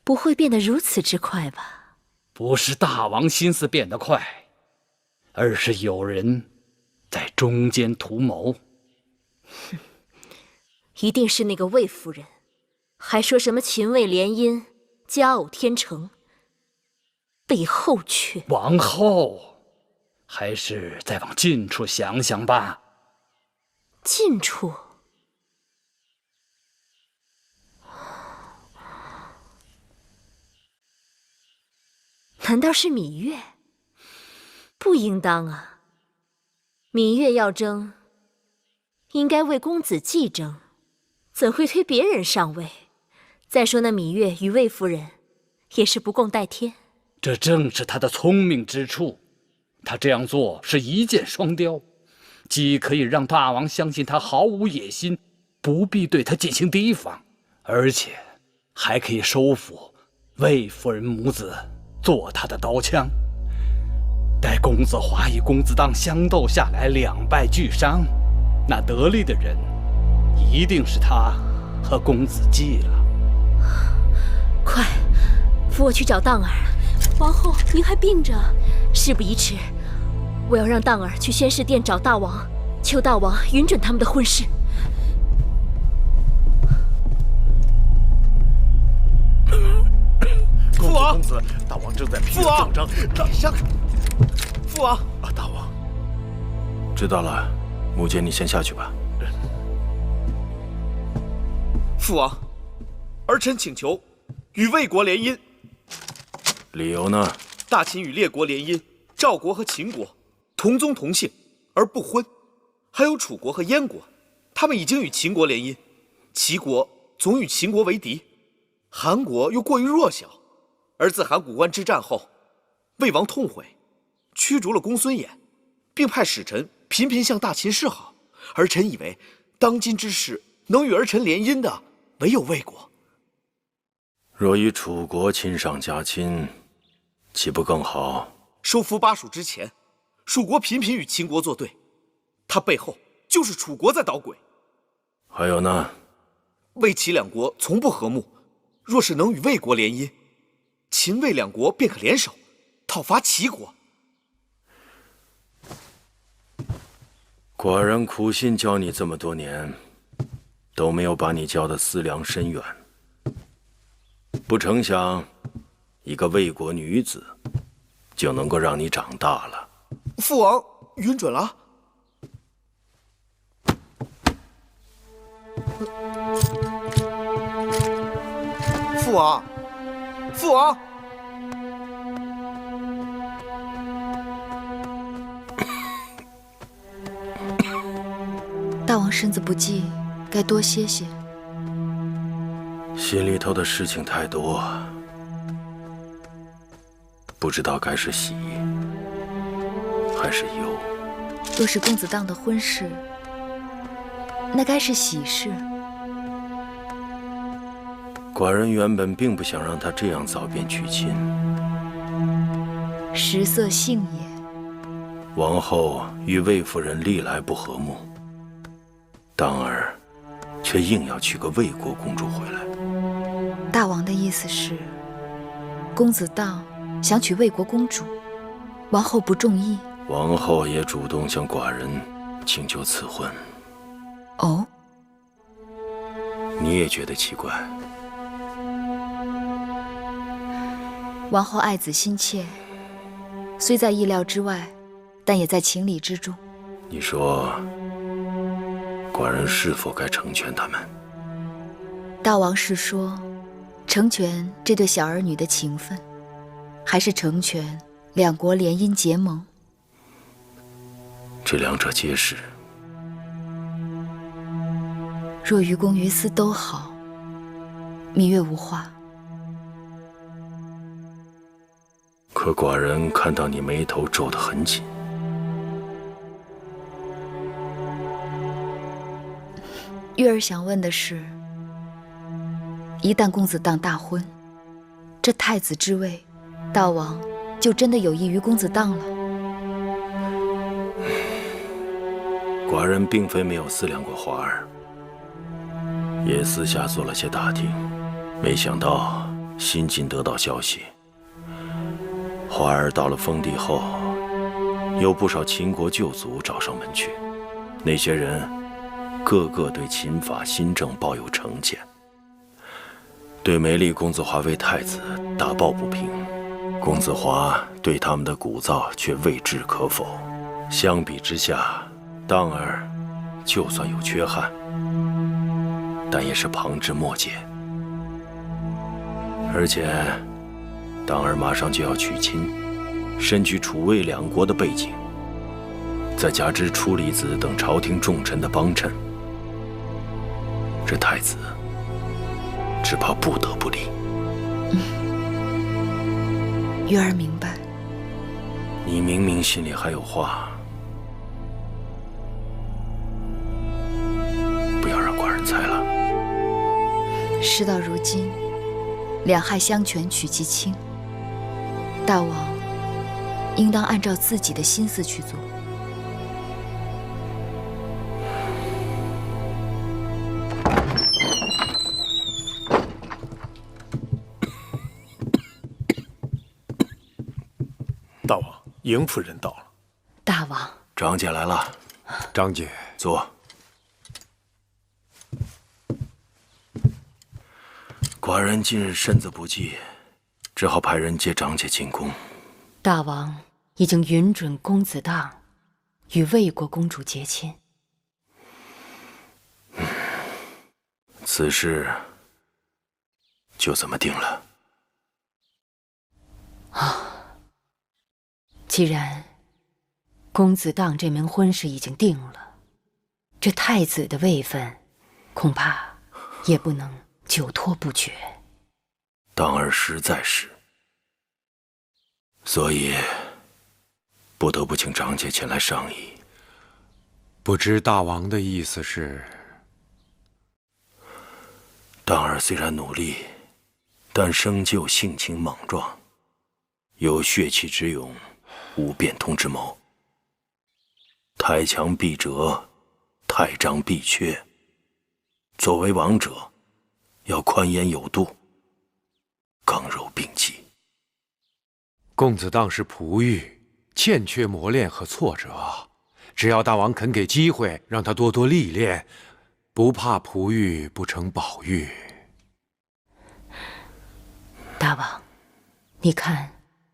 不会变得如此之快吧？不是大王心思变得快，而是有人在中间图谋。一定是那个魏夫人，还说什么秦魏联姻、佳偶天成，背后却……王后，还是再往近处想想吧。近处？难道是芈月？不应当啊！芈月要争，应该为公子继争，怎会推别人上位？再说那芈月与魏夫人也是不共戴天。这正是他的聪明之处。他这样做是一箭双雕，既可以让大王相信他毫无野心，不必对他进行提防，而且还可以收服魏夫人母子做他的刀枪。待公子华与公子荡相斗下来，2败俱伤，那得利的人一定是他和公子季了。快，扶我去找荡儿。王后，您还病着。事不宜迟，我要让荡儿去宣誓殿找大王，求大王允准他们的婚事。父王，公子，大王正在批阅奏章。父王啊，大王，知道了，母亲，你先下去吧。父王，儿臣请求与魏国联姻。理由呢？大秦与列国联姻，赵国和秦国同宗同姓而不婚，还有楚国和燕国，他们已经与秦国联姻，齐国总与秦国为敌，韩国又过于弱小，而自函谷关之战后，魏王痛悔，驱逐了公孙衍，并派使臣频频向大秦示好。儿臣以为，当今之事能与儿臣联姻的，唯有魏国。若与楚国亲上加亲，岂不更好？收服巴蜀之前，蜀国频频与秦国作对，他背后就是楚国在捣鬼。还有呢？魏齐2国从不和睦，若是能与魏国联姻，秦魏2国便可联手，讨伐齐国。寡人苦心教你这么多年，都没有把你教得思量深远。不成想，一个魏国女子就能够让你长大了。父王允准了。父王，父王。大王身子不济，该多歇歇。心里头的事情太多，不知道该是喜还是忧。若是公子荡的婚事，那该是喜事。寡人原本并不想让他这样早便娶亲。食色性也。王后与魏夫人历来不和睦，当儿却硬要娶个魏国公主回来。大王的意思是，公子荡想娶魏国公主，王后不中意。王后也主动向寡人请求赐婚。哦，你也觉得奇怪？王后爱子心切，虽在意料之外，但也在情理之中。你说，寡人是否该成全他们？大王是说，成全这对小儿女的情分，还是成全两国联姻结盟？这两者皆是。若于公于私都好，芈月无话。可寡人看到你眉头皱得很紧。月儿想问的是，一旦公子荡大婚，这太子之位，大王就真的有益于公子荡了？寡人并非没有思量过华儿，也私下做了些打听，没想到新近得到消息，华儿到了封地后，有不少秦国旧族找上门去，那些人个个对秦法新政抱有成见，对没立公子华为太子大抱不平。公子华对他们的鼓噪却未置可否。相比之下，荡儿就算有缺憾，但也是旁枝末节。而且荡儿马上就要娶亲，身居楚魏两国的背景，再加之楚离子等朝廷重臣的帮衬，这太子只怕不得不立。月儿明白。你明明心里还有话，不要让寡人猜了。事到如今，两害相权取其轻，大王应当按照自己的心思去做。大王，迎夫人到了。大王，张姐来了。张姐，坐。寡人近日身子不济，只好派人接张姐进宫。大王已经允准公子荡与魏国公主结亲。此事就这么定了。既然公子荡这门婚事已经定了，这太子的位分恐怕也不能久拖不决。荡儿实在是，所以不得不请张姐前来商议。不知大王的意思是？荡儿虽然努力，但生就性情莽撞，有血气之勇，无变通之谋。太强必折，太张必缺。作为王者，要宽严有度，刚柔并济。公子当是璞玉，欠缺磨练和挫折。只要大王肯给机会，让他多多历练，不怕璞玉不成宝玉。大王，你看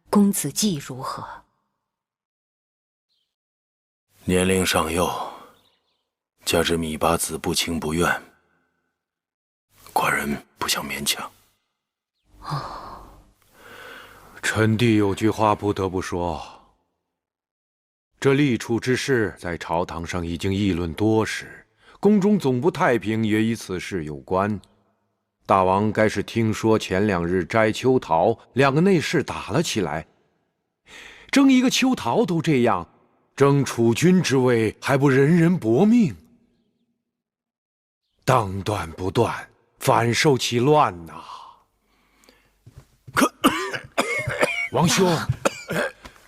公子季如何？年龄尚幼，加之芈八子不情不愿，寡人不想勉强。臣弟有句话不得不说，这立储之事在朝堂上已经议论多时，宫中总不太平也与此事有关。大王该是听说前2日摘秋桃，2个内侍打了起来，争一个秋桃都这样，争储君之位还不人人搏命？当断不断，反受其乱呐！王兄，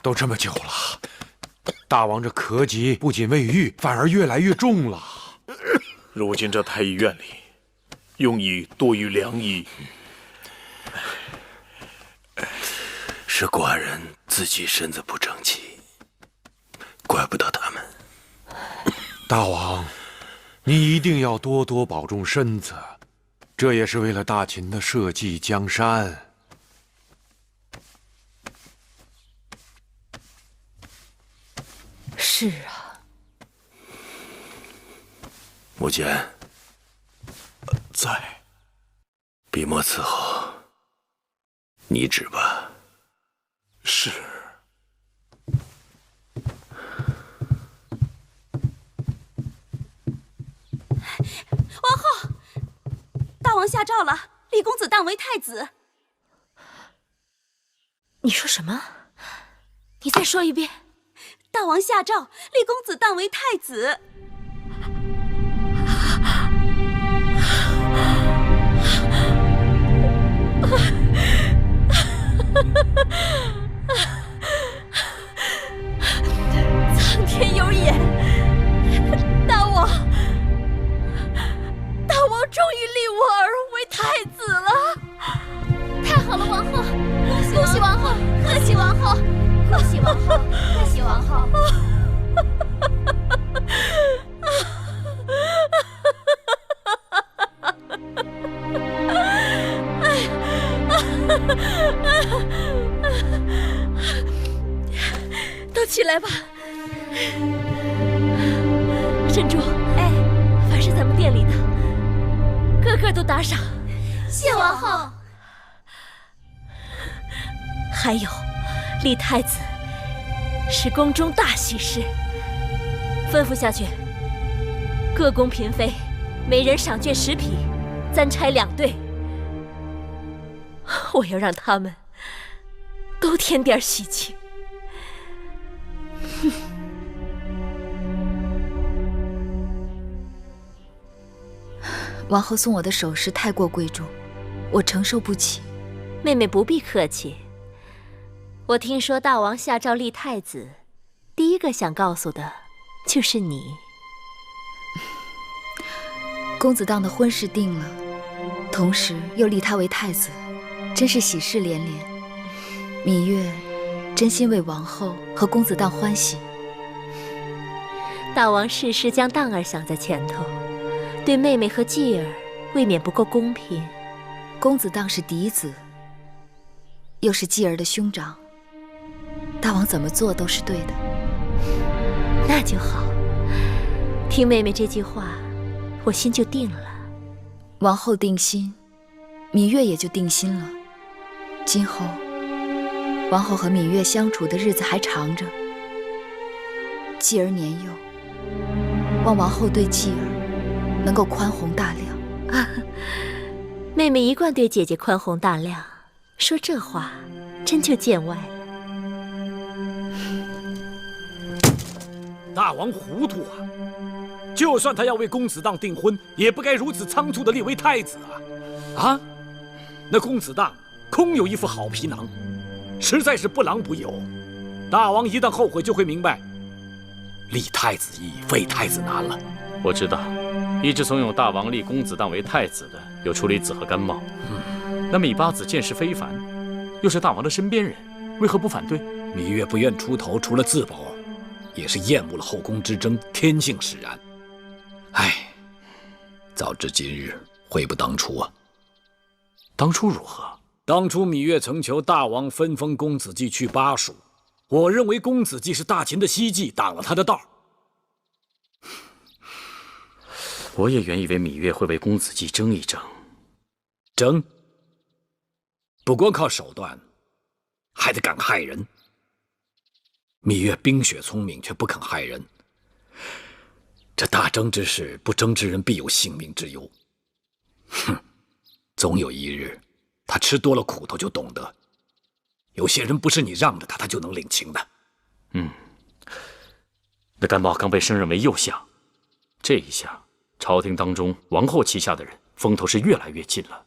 都这么久了，大王这咳疾不仅未愈，反而越来越重了。如今这太医院里用医多于良医，是寡人自己身子不争气，怪不得他们。大王，你一定要多多保重身子，这也是为了大秦的社稷江山。是啊，母坚在，笔墨伺候，你旨吧。是。王后，大王下诏了，立公子当为太子。你说什么？你再说一遍。大王下诏，立公子当为太子。苍天有眼，大王终于立我儿为太子了！太好了，王后！恭喜王后！贺喜王后！恭喜王后！贺喜王后！都起来吧。珍珠，哎，凡是咱们店里的，个个都打赏。谢王后。还有，立太子是宫中大喜事，吩咐下去，各宫嫔妃每人赏卷10匹，簪钗2对。我要让他们都添点喜庆。王后送我的首饰太过贵重，我承受不起。妹妹不必客气。我听说大王下诏立太子，第一个想告诉的就是你。公子当的婚事定了，同时又立他为太子，真是喜事连连。芈月真心为王后和公子当欢喜。大王事事将当儿想在前头，对妹妹和继儿未免不够公平。公子当是嫡子，又是继儿的兄长，大王怎么做都是对的。那就好，听妹妹这句话，我心就定了。王后定心，芈月也就定心了。今后王后和芈月相处的日子还长着，继儿年幼，望王后对继儿能够宽宏大量。啊，妹妹一贯对姐姐宽宏大量，说这话真就见外了。大王糊涂啊！就算他要为公子当订婚，也不该如此仓促地立为太子啊！啊，那公子当空有一副好皮囊，实在是不郎不友。大王一旦后悔，就会明白，立太子易，废太子难了。我知道，一直怂恿大王立公子当为太子的有楚离子和甘茂。那芈八子见识非凡，又是大王的身边人，为何不反对？芈月不愿出头，除了自保，也是厌恶了后宫之争，天性使然。唉，早知今日，悔不当初啊！当初如何？当初芈月曾求大王分封公子季去巴蜀，我认为公子季是大秦的希冀，挡了他的道。我也原以为芈月会为公子季争一争。争？不光靠手段，还得敢害人。芈月冰雪聪明，却不肯害人。这大争之事，不争之人必有性命之忧。哼，总有一日，他吃多了苦头就懂得，有些人不是你让着他，他就能领情的。那甘茂刚被升任为右相，这一下，朝廷当中王后旗下的人风头是越来越近了。